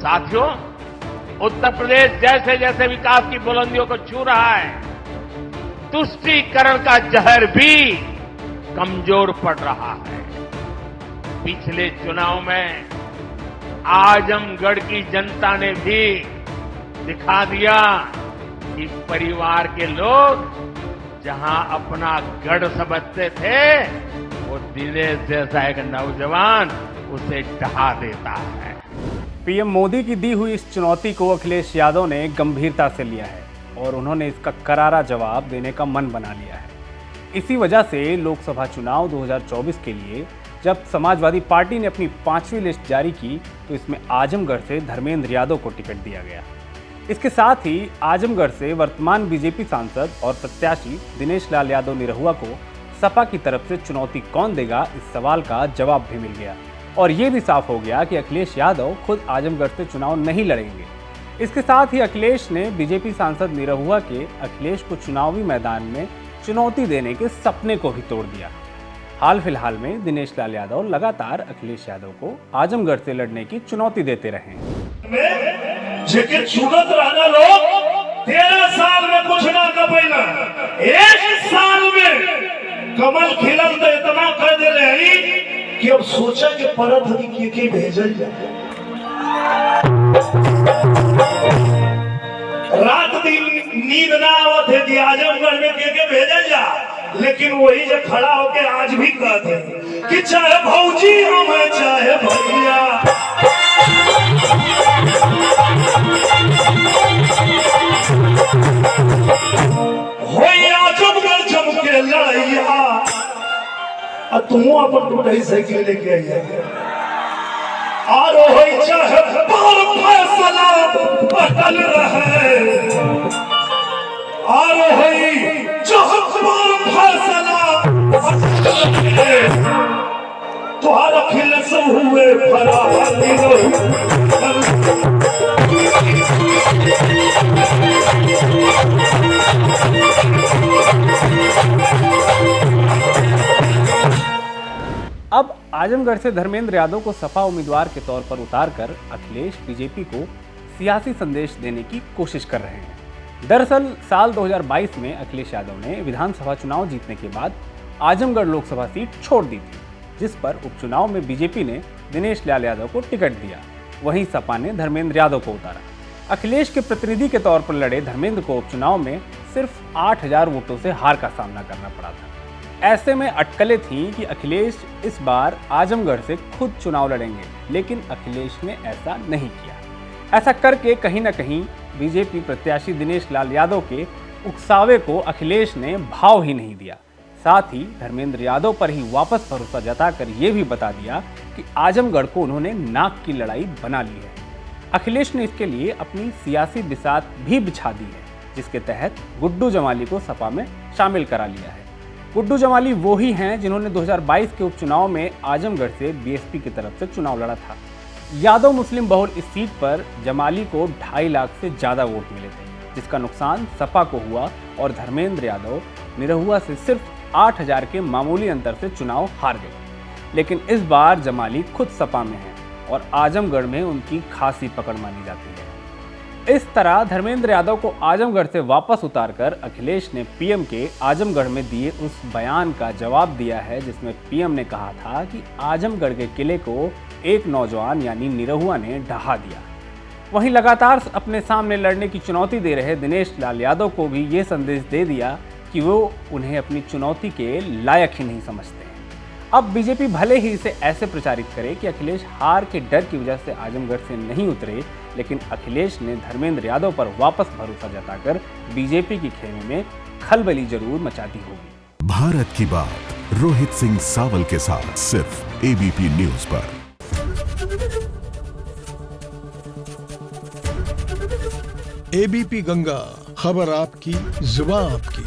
साथियों, उत्तर प्रदेश जैसे जैसे विकास की बुलंदियों को छू रहा है, तुष्टीकरण का जहर भी कमजोर पड़ रहा है। पिछले चुनाव में आजमगढ़ की जनता ने भी दिखा दिया कि परिवार के लोग जहां अपना गढ़ समझते थे, वो दिनेश जैसा एक नौजवान उसे ढहा देता है। पीएम मोदी की दी हुई इस चुनौती को अखिलेश यादव ने गंभीरता से लिया है और उन्होंने इसका करारा जवाब देने का मन बना लिया है। इसी वजह से लोकसभा चुनाव 2024 के लिए जब समाजवादी पार्टी ने अपनी 5वीं लिस्ट जारी की तो इसमें आजमगढ़ से धर्मेंद्र यादव को टिकट दिया गया। इसके साथ ही आजमगढ़ से वर्तमान बीजेपी सांसद और प्रत्याशी दिनेश लाल यादव निरहुआ को सपा की तरफ से चुनौती कौन देगा, इस सवाल का जवाब भी मिल गया और ये भी साफ हो गया कि अखिलेश यादव खुद आजमगढ़ से चुनाव नहीं लड़ेंगे। इसके साथ ही अखिलेश ने बीजेपी सांसद निरहुआ के अखिलेश को चुनावी मैदान में चुनौती देने के सपने को भी तोड़ दिया। हाल फिलहाल में दिनेश लाल यादव लगातार अखिलेश यादव को आजमगढ़ से लड़ने की चुनौती देते रहे। चुनत रहना लोग 13 साल में कुछ ना कपैना, 1 साल में कमल खिलल तो इतना कर दिले कि अब सोचा कि परत के भेजल जाए। रात दिन नींद ना आवत है कि आजमगढ़ में के भेजल जा, लेकिन वही जो खड़ा होके आज भी कहते हैं कि चाहे भौजी हमें चाहे भैया, हो आजमगढ़ जम के लड़ैया, तू अपन टूटाई साइकिल लेके आई और हो चाहे पर फैसला बदल रहे, और तुहार अखिल से हुए अब आजमगढ़ से धर्मेंद्र यादव को सपा उम्मीदवार के तौर पर उतारकर अखिलेश बीजेपी को सियासी संदेश देने की कोशिश कर रहे हैं। दरअसल साल 2022 में अखिलेश यादव ने विधानसभा चुनाव जीतने के बाद आजमगढ़ लोकसभा सीट छोड़ दी थी, जिस पर उपचुनाव में बीजेपी ने दिनेश लाल यादव को टिकट दिया। वहीं सपा ने धर्मेंद्र यादव को उतारा। अखिलेश के प्रतिनिधि के तौर पर लड़े धर्मेंद्र को उपचुनाव में सिर्फ 8000 वोटों से हार का सामना करना पड़ा था। ऐसे में अटकलें थीं कि अखिलेश इस बार आजमगढ़ से खुद चुनाव लड़ेंगे, लेकिन अखिलेश ने ऐसा नहीं किया। ऐसा करके कहीं ना कहीं बीजेपी प्रत्याशी दिनेश लाल यादव के उकसावे को अखिलेश ने भाव ही नहीं दिया। साथ ही धर्मेंद्र यादव पर ही वापस भरोसा जताकर ये भी बता दिया कि आजमगढ़ को उन्होंने नाक की लड़ाई बना ली है। अखिलेश ने इसके लिए अपनी सियासी बिसात भी बिछा दी है, जिसके तहत गुड्डू जमाली को सपा में शामिल करा लिया है। गुड्डू जमाली वो ही हैं जिन्होंने 2022 के उपचुनाव में आजमगढ़ से बीएसपी की तरफ से चुनाव लड़ा था। यादव मुस्लिम बहुल इस सीट पर जमाली को 2.5 लाख से ज़्यादा वोट मिले थे, जिसका नुकसान सपा को हुआ और धर्मेंद्र यादव निरहुआ से सिर्फ 8000 के मामूली अंतर से चुनाव हार गए। लेकिन इस बार जमाली खुद सपा में है और आजमगढ़ में उनकी खासी पकड़ मानी जाती है। इस तरह धर्मेंद्र यादव को आजमगढ़ से वापस उतारकर अखिलेश ने पीएम के आजमगढ़ में दिए उस बयान का जवाब दिया है, जिसमें पीएम ने कहा था कि आजमगढ़ के किले को एक नौजवान यानी निरहुआ ने ढहा दिया। वहीं लगातार अपने सामने लड़ने की चुनौती दे रहे दिनेश लाल यादव को भी ये संदेश दे दिया कि वो उन्हें अपनी चुनौती के लायक ही नहीं समझते हैं। अब बीजेपी भले ही इसे ऐसे प्रचारित करे कि अखिलेश हार के डर की वजह से आजमगढ़ से नहीं उतरे, लेकिन अखिलेश ने धर्मेंद्र यादव पर वापस भरोसा जताकर बीजेपी की खेमे में खलबली जरूर मचा दी होगी। भारत की बात रोहित सिंह सावल के साथ सिर्फ एबीपी न्यूज पर। एबीपी गंगा, खबर आपकी, जुबान आपकी।